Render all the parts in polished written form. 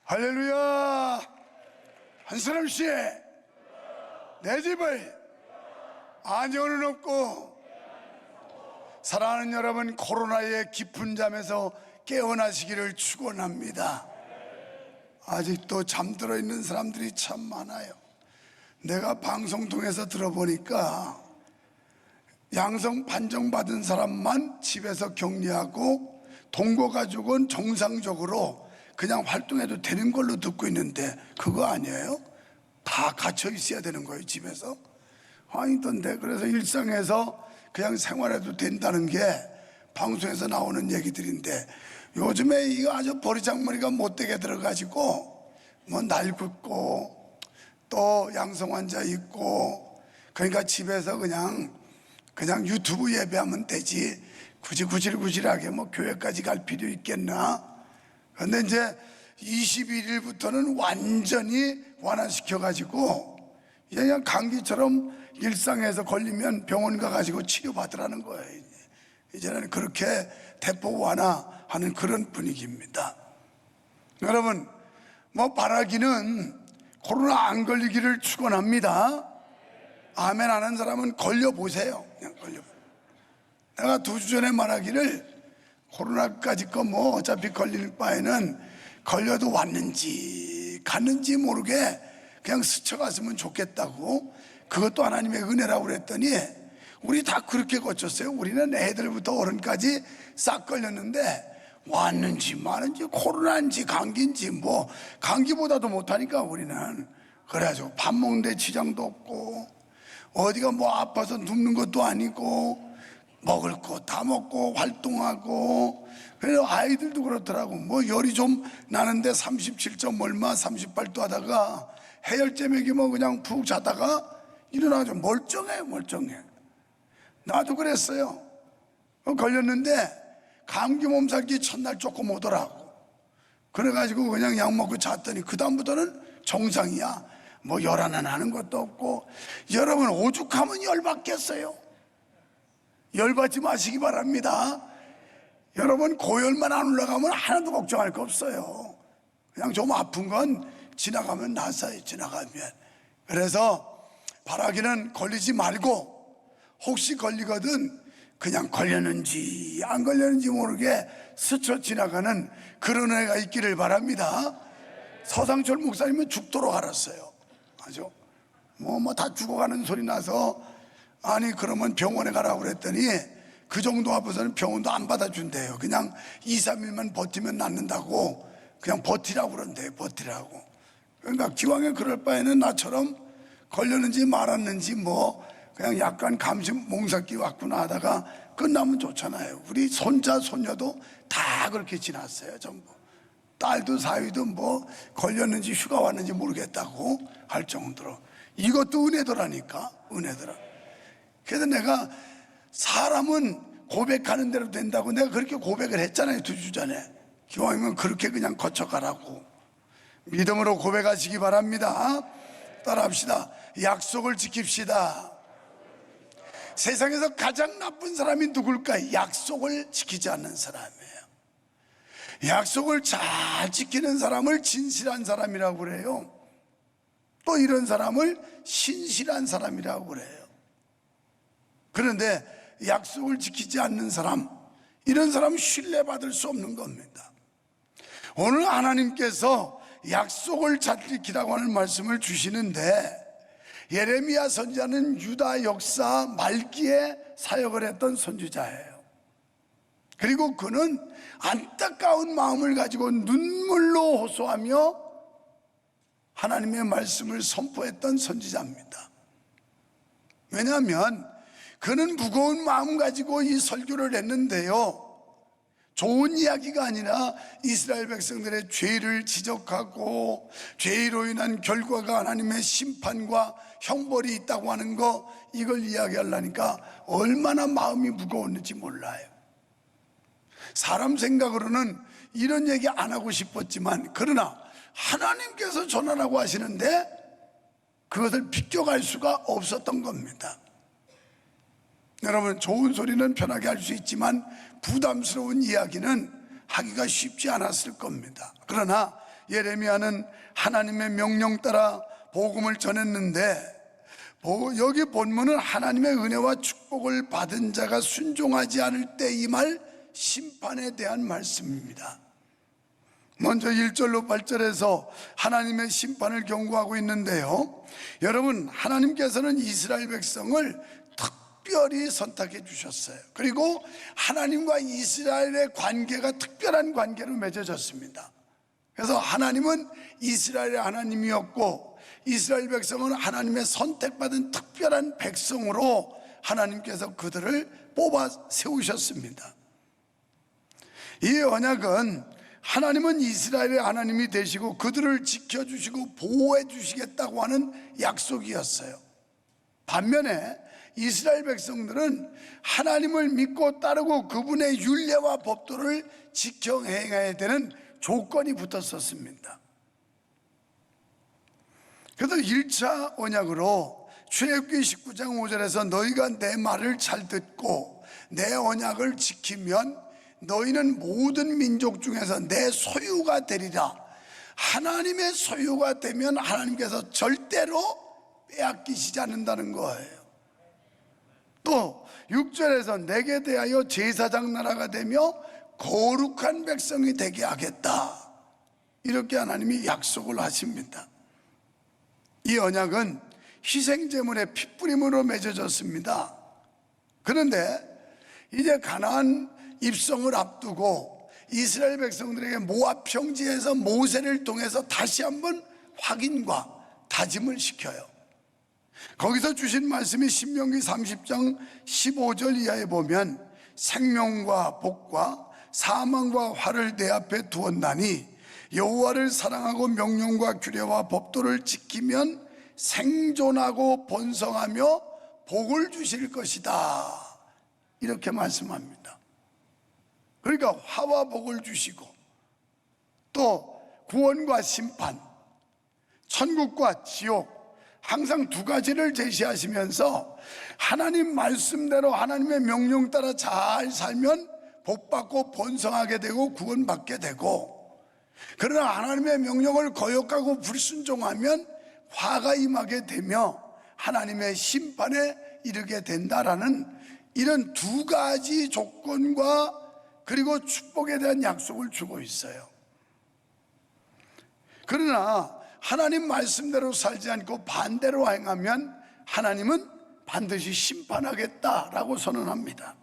할렐루야. 한 사람씩 내 집을 안정은 없고. 사랑하는 여러분, 코로나의 깊은 잠에서 깨어나시기를 축원합니다. 아직도 잠들어 있는 사람들이 참 많아요. 내가 방송 통해서 들어보니까 양성 판정받은 사람만 집에서 격리하고 동거 가족은 정상적으로 그냥 활동해도 되는 걸로 듣고 있는데 그거 아니에요? 다 갇혀 있어야 되는 거예요, 집에서? 아니던데. 그래서 일상에서 그냥 생활해도 된다는 게 방송에서 나오는 얘기들인데, 요즘에 이거 아주 버리장머리가 못되게 들어가지고 뭐 날 긋고 또 양성 환자 있고, 그러니까 집에서 그냥 유튜브 예배하면 되지 굳이 구질구질하게 뭐 교회까지 갈 필요 있겠나? 그런데 이제 21일부터는 완전히 완화시켜가지고 이제 그냥 감기처럼 일상에서 걸리면 병원 가가지고 치료받으라는 거예요. 이제는 그렇게 대폭 완화하는 그런 분위기입니다. 여러분, 뭐 바라기는 코로나 안 걸리기를 축원합니다. 아멘 하는 사람은 걸려보세요. 그냥 걸려보세요. 내가 2주 전에 말하기를 코로나까지 거 뭐 어차피 걸릴 바에는 걸려도 왔는지 갔는지 모르게 그냥 스쳐갔으면 좋겠다고, 그것도 하나님의 은혜라고 그랬더니 우리 다 그렇게 거쳤어요. 우리는 애들부터 어른까지 싹 걸렸는데 왔는지 마는지 코로나인지 감기인지 뭐 감기보다도 못하니까 우리는. 그래가지고 밥 먹는데 지장도 없고 어디가 뭐 아파서 눕는 것도 아니고 먹을 거 다 먹고 활동하고. 그래서 아이들도 그렇더라고. 뭐 열이 좀 나는데 37점 얼마 38도 하다가 해열제 먹이면 그냥 푹 자다가 일어나죠. 멀쩡해. 나도 그랬어요. 걸렸는데 감기 몸살기 첫날 조금 오더라고. 그래가지고 그냥 약 먹고 잤더니 그 다음부터는 정상이야. 뭐 열 하나 나는 것도 없고. 여러분, 오죽하면 열 받겠어요? 열받지 마시기 바랍니다. 여러분, 고열만 안 올라가면 하나도 걱정할 거 없어요. 그냥 좀 아픈 건 지나가면 나서요. 지나가면. 그래서 바라기는 걸리지 말고, 혹시 걸리거든 그냥 걸렸는지 안 걸렸는지 모르게 스쳐 지나가는 그런 애가 있기를 바랍니다. 서상철 목사님은 죽도록 알았어요. 아주 뭐 다 죽어가는 소리 나서, 아니 그러면 병원에 가라고 그랬더니 그 정도 아파서는 병원도 안 받아준대요. 그냥 2, 3일만 버티면 낫는다고 그냥 버티라고 그런대요. 버티라고. 그러니까 기왕에 그럴 바에는 나처럼 걸렸는지 말았는지 뭐 그냥 약간 감심 몽삭기 왔구나 하다가 끝나면 좋잖아요. 우리 손자 손녀도 다 그렇게 지났어요. 전부. 딸도 사위도 뭐 걸렸는지 휴가 왔는지 모르겠다고 할 정도로. 이것도 은혜더라니까. 은혜더라. 그래서 내가 사람은 고백하는 대로 된다고 내가 그렇게 고백을 했잖아요. 2주 전에. 기왕이면 그렇게 그냥 거쳐가라고. 믿음으로 고백하시기 바랍니다. 따라합시다. 약속을 지킵시다. 세상에서 가장 나쁜 사람이 누굴까요? 약속을 지키지 않는 사람이에요. 약속을 잘 지키는 사람을 진실한 사람이라고 그래요. 또 이런 사람을 신실한 사람이라고 그래요. 그런데 약속을 지키지 않는 사람, 이런 사람은 신뢰받을 수 없는 겁니다. 오늘 하나님께서 약속을 잘 지키라고 하는 말씀을 주시는데, 예레미야 선지자는 유다 역사 말기에 사역을 했던 선지자예요. 그리고 그는 안타까운 마음을 가지고 눈물로 호소하며 하나님의 말씀을 선포했던 선지자입니다. 왜냐하면 그는 무거운 마음 가지고 이 설교를 했는데요, 좋은 이야기가 아니라 이스라엘 백성들의 죄를 지적하고 죄로 인한 결과가 하나님의 심판과 형벌이 있다고 하는 거, 이걸 이야기하려니까 얼마나 마음이 무거웠는지 몰라요. 사람 생각으로는 이런 얘기 안 하고 싶었지만, 그러나 하나님께서 전하라고 하시는데 그것을 비껴갈 수가 없었던 겁니다. 여러분, 좋은 소리는 편하게 할 수 있지만 부담스러운 이야기는 하기가 쉽지 않았을 겁니다. 그러나 예레미야는 하나님의 명령 따라 복음을 전했는데, 여기 본문은 하나님의 은혜와 축복을 받은 자가 순종하지 않을 때 임할 심판에 대한 말씀입니다. 먼저 1절로 8절에서 하나님의 심판을 경고하고 있는데요, 여러분, 하나님께서는 이스라엘 백성을 특별히 선택해 주셨어요. 그리고 하나님과 이스라엘의 관계가 특별한 관계로 맺어졌습니다. 그래서 하나님은 이스라엘의 하나님이었고, 이스라엘 백성은 하나님의 선택받은 특별한 백성으로 하나님께서 그들을 뽑아 세우셨습니다. 이 언약은 하나님은 이스라엘의 하나님이 되시고 그들을 지켜주시고 보호해 주시겠다고 하는 약속이었어요. 반면에 이스라엘 백성들은 하나님을 믿고 따르고 그분의 율례와 법도를 지켜 행해야 되는 조건이 붙었었습니다. 그래서 1차 언약으로 출애굽기 19장 5절에서 너희가 내 말을 잘 듣고 내 언약을 지키면 너희는 모든 민족 중에서 내 소유가 되리라. 하나님의 소유가 되면 하나님께서 절대로 빼앗기시지 않는다는 거예요. 또 6절에서 내게 대하여 제사장 나라가 되며 거룩한 백성이 되게 하겠다, 이렇게 하나님이 약속을 하십니다. 이 언약은 희생제물의 핏부림으로 맺어졌습니다. 그런데 이제 가나안 입성을 앞두고 이스라엘 백성들에게 모압 평지에서 모세를 통해서 다시 한번 확인과 다짐을 시켜요. 거기서 주신 말씀이 신명기 30장 15절 이하에 보면 생명과 복과 사망과 화를 내 앞에 두었나니 여호와를 사랑하고 명령과 규례와 법도를 지키면 생존하고 번성하며 복을 주실 것이다, 이렇게 말씀합니다. 그러니까 화와 복을 주시고 또 구원과 심판, 천국과 지옥, 항상 두 가지를 제시하시면서 하나님 말씀대로 하나님의 명령 따라 잘 살면 복받고 번성하게 되고 구원받게 되고, 그러나 하나님의 명령을 거역하고 불순종하면 화가 임하게 되며 하나님의 심판에 이르게 된다라는 이런 두 가지 조건과 그리고 축복에 대한 약속을 주고 있어요. 그러나 하나님 말씀대로 살지 않고 반대로 행하면 하나님은 반드시 심판하겠다라고 선언합니다.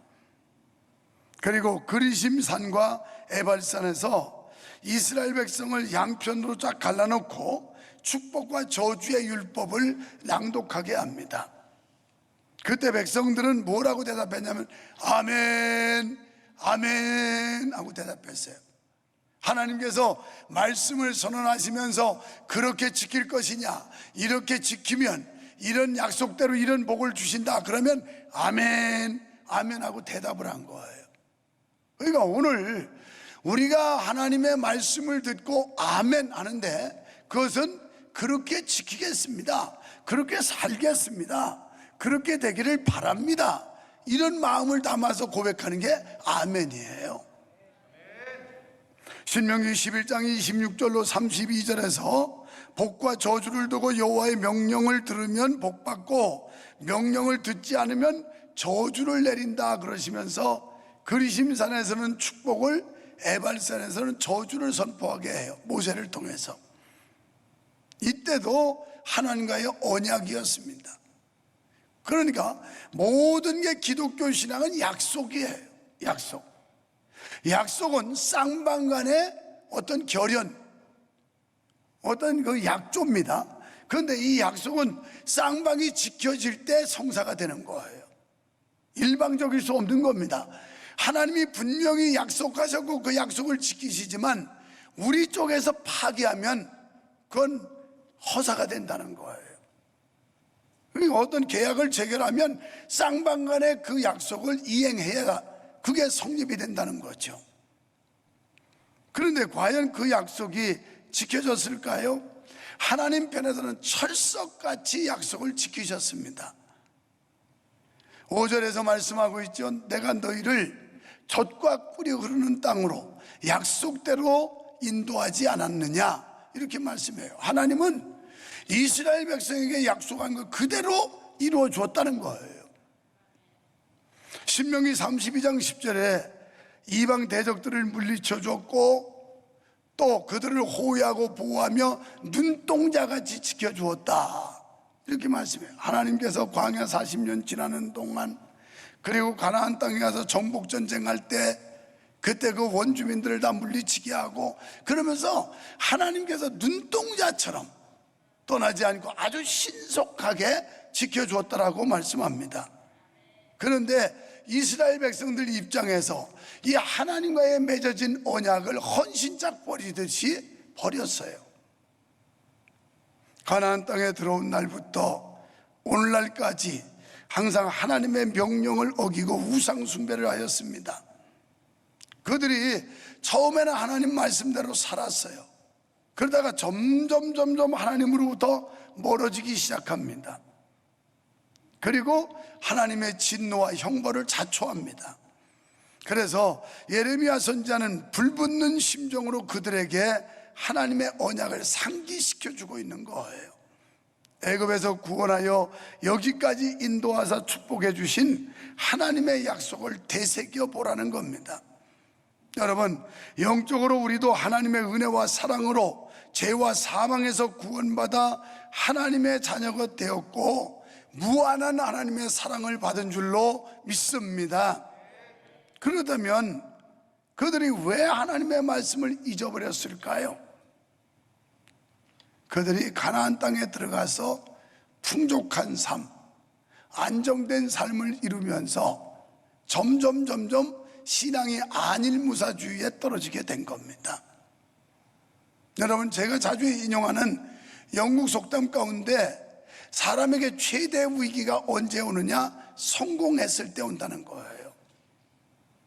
그리고 그리심산과 에발산에서 이스라엘 백성을 양편으로 쫙 갈라놓고 축복과 저주의 율법을 낭독하게 합니다. 그때 백성들은 뭐라고 대답했냐면 아멘, 아멘 하고 대답했어요. 하나님께서 말씀을 선언하시면서 그렇게 지킬 것이냐, 이렇게 지키면 이런 약속대로 이런 복을 주신다, 그러면 아멘, 아멘 하고 대답을 한 거예요. 그러니까 오늘 우리가 하나님의 말씀을 듣고 아멘 하는데 그것은 그렇게 지키겠습니다, 그렇게 살겠습니다, 그렇게 되기를 바랍니다, 이런 마음을 담아서 고백하는 게 아멘이에요. 신명기 11장 26절로 32절에서 복과 저주를 두고 여호와의 명령을 들으면 복받고 명령을 듣지 않으면 저주를 내린다 그러시면서 그리심산에서는 축복을, 에발산에서는 저주를 선포하게 해요, 모세를 통해서. 이때도 하나님과의 언약이었습니다. 그러니까 모든 게 기독교 신앙은 약속이에요. 약속. 약속은 쌍방간의 어떤 결연, 어떤 그 약조입니다. 그런데 이 약속은 쌍방이 지켜질 때 성사가 되는 거예요. 일방적일 수 없는 겁니다. 하나님이 분명히 약속하셨고 그 약속을 지키시지만 우리 쪽에서 파기하면 그건 허사가 된다는 거예요. 그리고 어떤 계약을 체결하면 쌍방간의 그 약속을 이행해야 그게 성립이 된다는 거죠. 그런데 과연 그 약속이 지켜졌을까요? 하나님 편에서는 철석같이 약속을 지키셨습니다. 5절에서 말씀하고 있죠. 내가 너희를 젖과 꿀이 흐르는 땅으로 약속대로 인도하지 않았느냐, 이렇게 말씀해요. 하나님은 이스라엘 백성에게 약속한 것 그대로 이루어 주었다는 거예요. 신명기 32장 10절에 이방 대적들을 물리쳐 줬고 또 그들을 호위하고 보호하며 눈동자같이 지켜주었다, 이렇게 말씀해요. 하나님께서 광야 40년 지나는 동안, 그리고 가나안 땅에 가서 정복전쟁할 때 그때 그 원주민들을 다 물리치게 하고, 그러면서 하나님께서 눈동자처럼 떠나지 않고 아주 신속하게 지켜주었다라고 말씀합니다. 그런데 이스라엘 백성들 입장에서 이 하나님과의 맺어진 언약을 헌신짝 버리듯이 버렸어요. 가나안 땅에 들어온 날부터 오늘날까지 항상 하나님의 명령을 어기고 우상 숭배를 하였습니다. 그들이 처음에는 하나님 말씀대로 살았어요. 그러다가 점점 하나님으로부터 멀어지기 시작합니다. 그리고 하나님의 진노와 형벌을 자초합니다. 그래서 예레미야 선지자는 불붙는 심정으로 그들에게 하나님의 언약을 상기시켜주고 있는 거예요. 애굽에서 구원하여 여기까지 인도하사 축복해 주신 하나님의 약속을 되새겨 보라는 겁니다. 여러분, 영적으로 우리도 하나님의 은혜와 사랑으로 죄와 사망에서 구원받아 하나님의 자녀가 되었고 무한한 하나님의 사랑을 받은 줄로 믿습니다. 그렇다면 그들이 왜 하나님의 말씀을 잊어버렸을까요? 그들이 가나안 땅에 들어가서 풍족한 삶, 안정된 삶을 이루면서 점점 신앙이 안일무사주의에 떨어지게 된 겁니다. 여러분, 제가 자주 인용하는 영국 속담 가운데 사람에게 최대 위기가 언제 오느냐? 성공했을 때 온다는 거예요.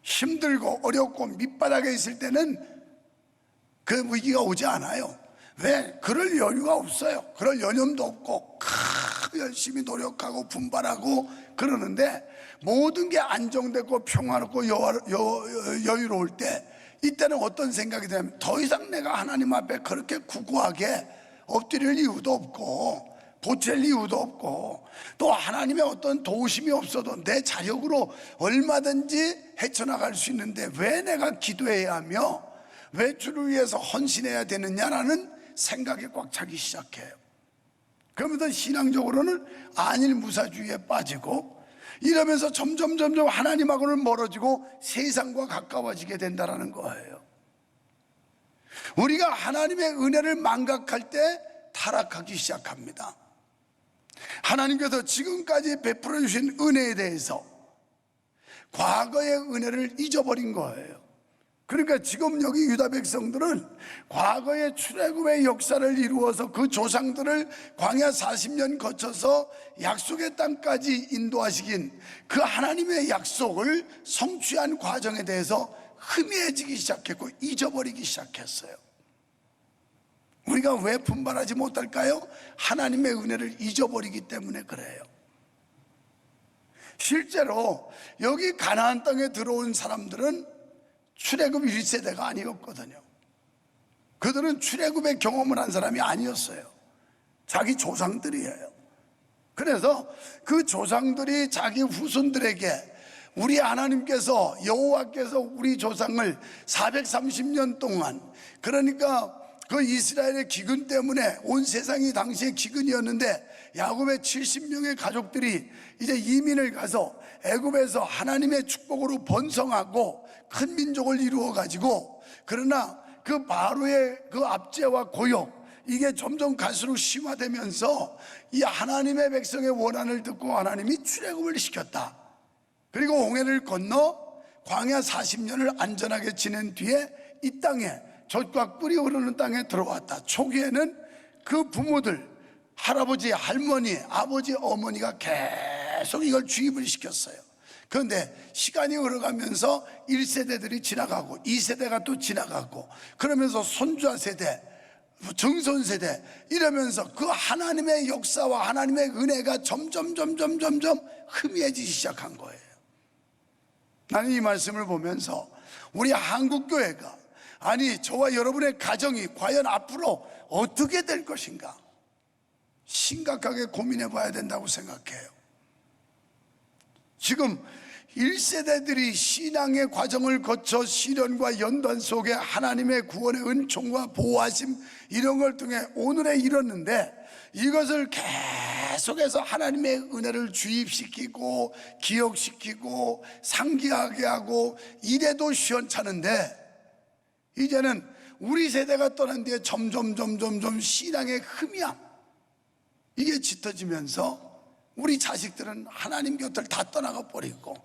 힘들고 어렵고 밑바닥에 있을 때는 그 위기가 오지 않아요. 왜? 그럴 여유가 없어요. 그럴 여념도 없고 열심히 노력하고 분발하고 그러는데, 모든 게 안정되고 평화롭고 여유로울 때, 이때는 어떤 생각이 되냐면 더 이상 내가 하나님 앞에 그렇게 구구하게 엎드릴 이유도 없고 보챌 이유도 없고, 또 하나님의 어떤 도우심이 없어도 내 자력으로 얼마든지 헤쳐나갈 수 있는데 왜 내가 기도해야 하며 왜 주를 위해서 헌신해야 되느냐라는 생각이 꽉 차기 시작해요. 그러면서 신앙적으로는 안일무사주의에 빠지고, 이러면서 점점 하나님하고는 멀어지고 세상과 가까워지게 된다는 거예요. 우리가 하나님의 은혜를 망각할 때 타락하기 시작합니다. 하나님께서 지금까지 베풀어 주신 은혜에 대해서 과거의 은혜를 잊어버린 거예요. 그러니까 지금 여기 유다 백성들은 과거의 출애굽의 역사를 이루어서 그 조상들을 광야 40년 거쳐서 약속의 땅까지 인도하시긴 그 하나님의 약속을 성취한 과정에 대해서 희미해지기 시작했고 잊어버리기 시작했어요. 우리가 왜 분발하지 못할까요? 하나님의 은혜를 잊어버리기 때문에 그래요. 실제로 여기 가나안 땅에 들어온 사람들은 출애굽 1세대가 아니었거든요. 그들은 출애굽의 경험을 한 사람이 아니었어요. 자기 조상들이에요. 그래서 그 조상들이 자기 후손들에게 우리 하나님께서, 여호와께서 우리 조상을 430년 동안, 그러니까 그 이스라엘의 기근 때문에 온 세상이 당시에 기근이었는데 야곱의 70명의 가족들이 이제 이민을 가서 애굽에서 하나님의 축복으로 번성하고 큰 민족을 이루어 가지고, 그러나 그 바로의 그 압제와 고욕, 이게 점점 갈수록 심화되면서 이 하나님의 백성의 원한을 듣고 하나님이 출애굽을 시켰다. 그리고 홍해를 건너 광야 40년을 안전하게 지낸 뒤에 이 땅에, 젖과 꿀이 흐르는 땅에 들어왔다. 초기에는 그 부모들, 할아버지, 할머니, 아버지, 어머니가 계속 이걸 주입을 시켰어요. 그런데 시간이 흘러가면서 1세대들이 지나가고 2세대가 또 지나가고, 그러면서 손자 세대, 정손 세대, 이러면서 그 하나님의 역사와 하나님의 은혜가 점점 희미해지기 시작한 거예요. 나는 이 말씀을 보면서 우리 한국교회가 아니, 저와 여러분의 가정이 과연 앞으로 어떻게 될 것인가 심각하게 고민해 봐야 된다고 생각해요. 지금 1세대들이 신앙의 과정을 거쳐 시련과 연단 속에 하나님의 구원의 은총과 보호하심 이런 걸 통해 오늘에 이뤘는데, 이것을 계속해서 하나님의 은혜를 주입시키고 기억시키고 상기하게 하고 이래도 시원찮은데, 이제는 우리 세대가 떠난 뒤에 점점 신앙의 흠이야 이게 짙어지면서 우리 자식들은 하나님 곁을 다 떠나가 버리고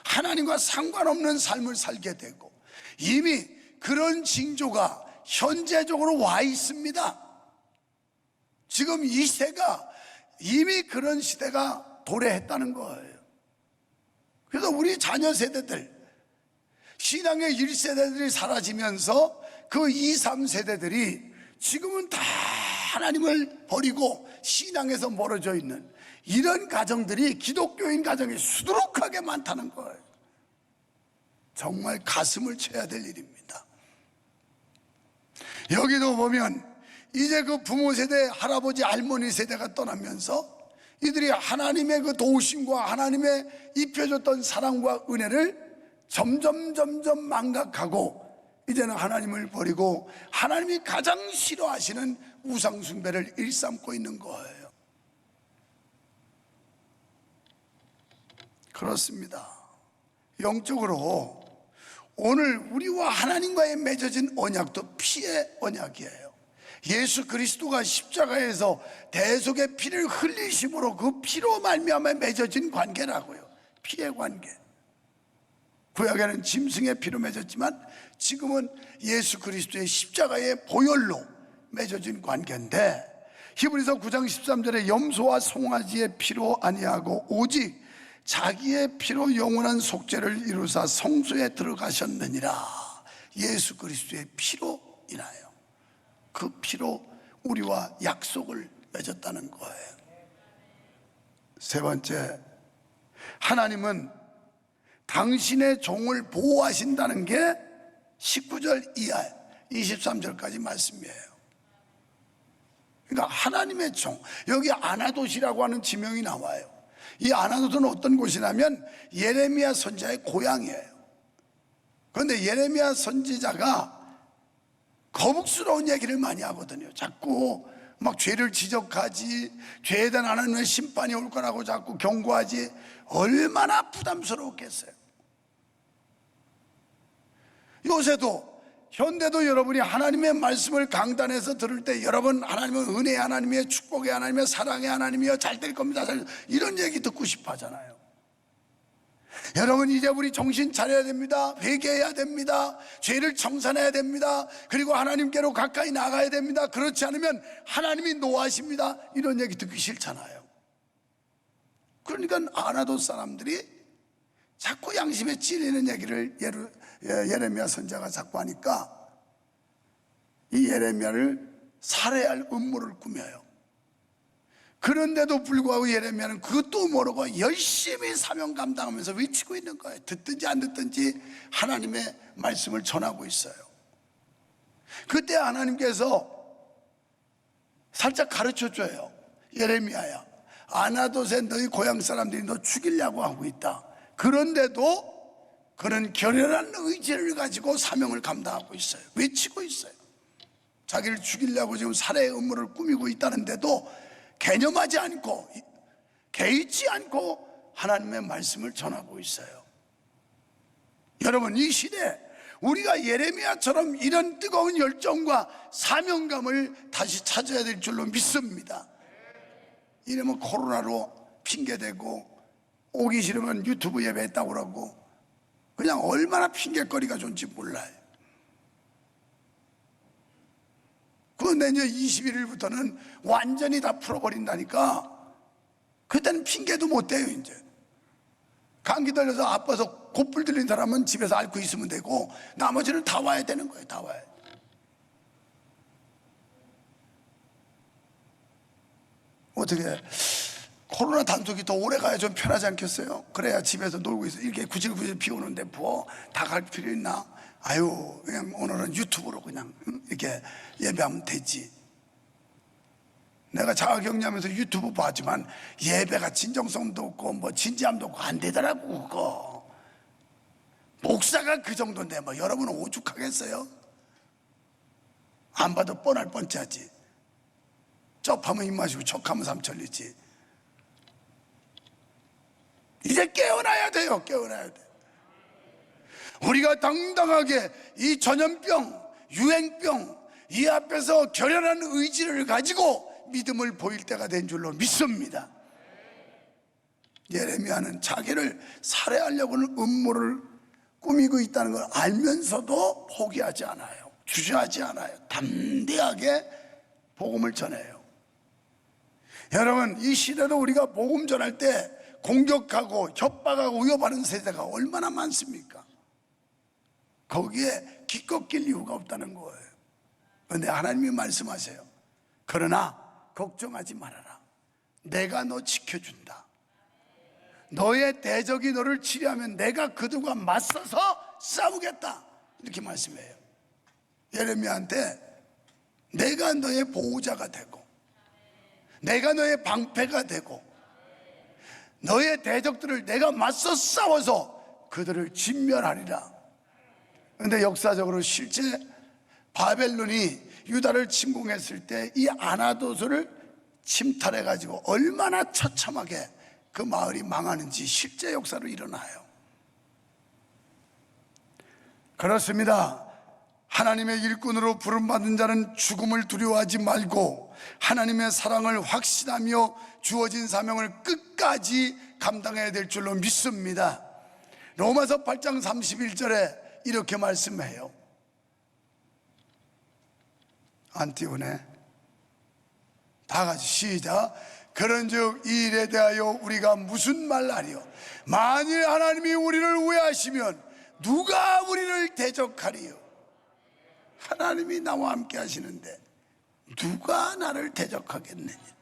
하나님과 상관없는 삶을 살게 되고, 이미 그런 징조가 현재적으로 와 있습니다. 지금 이 시대가 이미 그런 시대가 도래했다는 거예요. 그래서 우리 자녀 세대들, 신앙의 1세대들이 사라지면서 그 2, 3세대들이 지금은 다 하나님을 버리고 신앙에서 멀어져 있는 이런 가정들이 기독교인 가정이 수두룩하게 많다는 거예요. 정말 가슴을 쳐야 될 일입니다. 여기도 보면 이제 그 부모 세대, 할아버지, 할머니 세대가 떠나면서 이들이 하나님의 그 도우심과 하나님의 입혀줬던 사랑과 은혜를 점점 망각하고 이제는 하나님을 버리고 하나님이 가장 싫어하시는 우상 숭배를 일삼고 있는 거예요. 그렇습니다. 영적으로 오늘 우리와 하나님과의 맺어진 언약도 피의 언약이에요. 예수 그리스도가 십자가에서 대속의 피를 흘리심으로 그 피로 말미암아 맺어진 관계라고요. 피의 관계. 구약에는 짐승의 피로 맺었지만 지금은 예수 그리스도의 십자가의 보혈로 맺어진 관계인데, 히브리서 9장 13절에 염소와 송아지의 피로 아니하고 오직 자기의 피로 영원한 속죄를 이루사 성소에 들어가셨느니라. 예수 그리스도의 피로 인하여 그 피로 우리와 약속을 맺었다는 거예요. 세 번째, 하나님은 당신의 종을 보호하신다는 게 19절 이하 23절까지 말씀이에요. 그러니까 하나님의 종, 여기 아나돗이라고 하는 지명이 나와요. 이 아나돗은 어떤 곳이냐면 예레미야 선지자의 고향이에요. 그런데 예레미야 선지자가 거북스러운 얘기를 많이 하거든요. 자꾸 막 죄를 지적하지, 죄에 대한 하나님의 심판이 올 거라고 자꾸 경고하지. 얼마나 부담스러웠겠어요. 요새도 현대도 여러분이 하나님의 말씀을 강단에서 들을 때 여러분, 하나님은 은혜의 하나님이에요, 축복의 하나님이에요, 사랑의 하나님이에요, 잘 될 겁니다, 이런 얘기 듣고 싶어 하잖아요. 여러분, 이제 우리 정신 차려야 됩니다. 회개해야 됩니다. 죄를 청산해야 됩니다. 그리고 하나님께로 가까이 나가야 됩니다. 그렇지 않으면 하나님이 노하십니다. 이런 얘기 듣기 싫잖아요. 그러니까 아나돗 사람들이 자꾸 양심에 찔리는 얘기를 예레미야 선지자가 자꾸 하니까 이 예레미야를 살해할 음모를 꾸며요. 그런데도 불구하고 예레미야는 그것도 모르고 열심히 사명 감당하면서 외치고 있는 거예요. 듣든지 안 듣든지 하나님의 말씀을 전하고 있어요. 그때 하나님께서 살짝 가르쳐줘요. 예레미야야, 아나돗에 너희 고향 사람들이 너 죽이려고 하고 있다. 그런데도 그는 결연한 의지를 가지고 사명을 감당하고 있어요. 외치고 있어요. 자기를 죽이려고 지금 살해의 음모를 꾸미고 있다는데도 개념하지 않고 개의치 않고 하나님의 말씀을 전하고 있어요. 여러분, 이 시대 우리가 예레미야처럼 이런 뜨거운 열정과 사명감을 다시 찾아야 될 줄로 믿습니다. 이러면 코로나로 핑계대고 오기 싫으면 유튜브 예배했다고 그러고 그냥 얼마나 핑계거리가 좋은지 몰라요. 그 내년 21일부터는 완전히 다 풀어버린다니까 그때는 핑계도 못 대요. 이제 감기 걸려서 아파서 곧불 들린 사람은 집에서 앓고 있으면 되고 나머지는 다 와야 되는 거예요. 다 와야 돼. 어떻게 코로나 단속이 더 오래 가야 좀 편하지 않겠어요? 그래야 집에서 놀고 있어. 이렇게 구질구질 비 오는데 뭐 다 갈 필요 있나? 아유 그냥 오늘은 유튜브로 그냥 이렇게 예배하면 되지. 내가 자가격리하면서 유튜브 봤지만 예배가 진정성도 없고 뭐 진지함도 없고 안 되더라고. 그거 목사가 그 정도인데 뭐 여러분은 오죽하겠어요? 안 봐도 뻔할 뻔짜지. 쩝하면 입마시고 척하면 삼천리지. 이제 깨어나야 돼요. 깨어나야 돼. 우리가 당당하게 이 전염병, 유행병 이 앞에서 결연한 의지를 가지고 믿음을 보일 때가 된 줄로 믿습니다. 예레미야는 자기를 살해하려고는 음모를 꾸미고 있다는 걸 알면서도 포기하지 않아요. 주저하지 않아요. 담대하게 복음을 전해요. 여러분, 이 시대도 우리가 복음 전할 때 공격하고 협박하고 위협하는 세대가 얼마나 많습니까? 거기에 기껏 낄 이유가 없다는 거예요. 그런데 하나님이 말씀하세요. 그러나 걱정하지 말아라. 내가 너 지켜준다. 너의 대적이 너를 치려하면 내가 그들과 맞서서 싸우겠다. 이렇게 말씀해요. 예레미야한테 내가 너의 보호자가 되고 내가 너의 방패가 되고 너의 대적들을 내가 맞서 싸워서 그들을 진멸하리라. 그런데 역사적으로 실제 바벨론이 유다를 침공했을 때 이 아나도스를 침탈해가지고 얼마나 처참하게 그 마을이 망하는지 실제 역사로 일어나요. 그렇습니다. 하나님의 일꾼으로 부름받은 자는 죽음을 두려워하지 말고 하나님의 사랑을 확신하며 주어진 사명을 끝까지 감당해야 될 줄로 믿습니다. 로마서 8장 31절에 이렇게 말씀해요. 안 띄우네. 다 같이 시작. 그런즉 이 일에 대하여 우리가 무슨 말하리요? 만일 하나님이 우리를 우회하시면 누가 우리를 대적하리요? 하나님이 나와 함께 하시는데 누가 나를 대적하겠느냐?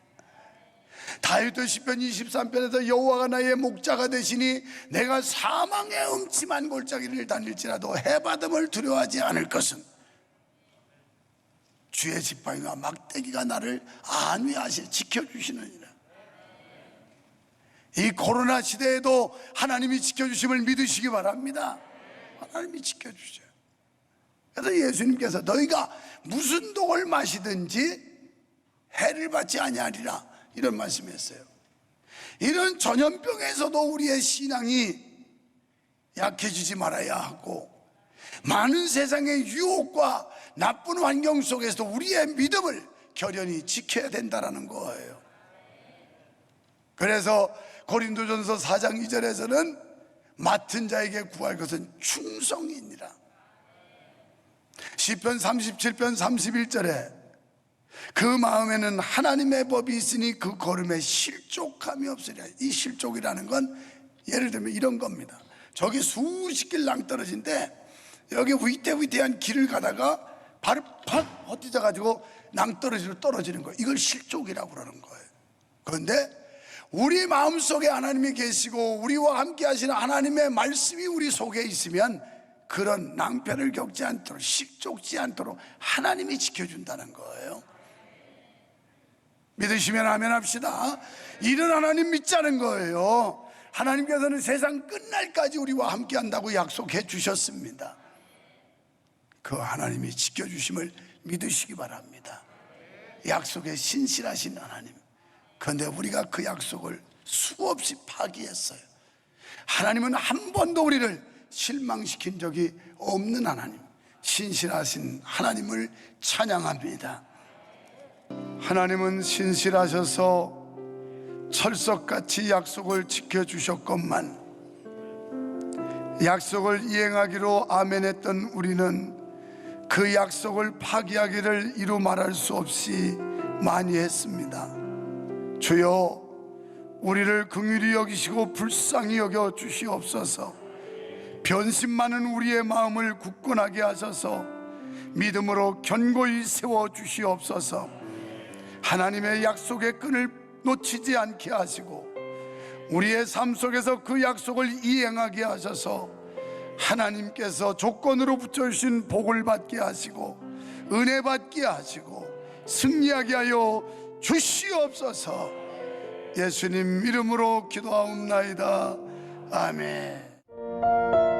다윗도 시편 23편에서 여호와가 나의 목자가 되시니 내가 사망의 음침한 골짜기를 다닐지라도 해바듬을 두려워하지 않을 것은 주의 지팡이와 막대기가 나를 안위하시 지켜주시느니라. 이 코로나 시대에도 하나님이 지켜주심을 믿으시기 바랍니다. 하나님이 지켜주셔요. 그래서 예수님께서 너희가 무슨 독을 마시든지 해를 받지 아니하리라 이런 말씀했어요. 이런 전염병에서도 우리의 신앙이 약해지지 말아야 하고 많은 세상의 유혹과 나쁜 환경 속에서도 우리의 믿음을 결연히 지켜야 된다는 거예요. 그래서 고린도전서 4장 2절에서는 맡은 자에게 구할 것은 충성이니라. 시편 37편 31절에 그 마음에는 하나님의 법이 있으니 그 걸음에 실족함이 없으리라. 이 실족이라는 건 예를 들면 이런 겁니다. 저기 수십 길 낭떠러진데 여기 위태위태한 길을 가다가 발을 팍 헛디뎌 가지고 낭떠러지로 떨어지는 거예요. 이걸 실족이라고 그러는 거예요. 그런데 우리 마음속에 하나님이 계시고 우리와 함께 하시는 하나님의 말씀이 우리 속에 있으면 그런 낭패를 겪지 않도록 실족지 않도록 하나님이 지켜준다는 거예요. 믿으시면 아멘 합시다. 이런 하나님 믿자는 거예요. 하나님께서는 세상 끝날까지 우리와 함께 한다고 약속해 주셨습니다. 그 하나님이 지켜주심을 믿으시기 바랍니다. 약속에 신실하신 하나님. 그런데 우리가 그 약속을 수없이 파기했어요. 하나님은 한 번도 우리를 실망시킨 적이 없는 하나님, 신실하신 하나님을 찬양합니다. 하나님은 신실하셔서 철석같이 약속을 지켜주셨건만 약속을 이행하기로 아멘했던 우리는 그 약속을 파기하기를 이루 말할 수 없이 많이 했습니다. 주여, 우리를 긍휼히 여기시고 불쌍히 여겨 주시옵소서. 변심 많은 우리의 마음을 굳건하게 하셔서 믿음으로 견고히 세워 주시옵소서. 하나님의 약속의 끈을 놓치지 않게 하시고 우리의 삶 속에서 그 약속을 이행하게 하셔서 하나님께서 조건으로 붙여주신 복을 받게 하시고 은혜 받게 하시고 승리하게 하여 주시옵소서. 예수님 이름으로 기도하옵나이다. 아멘.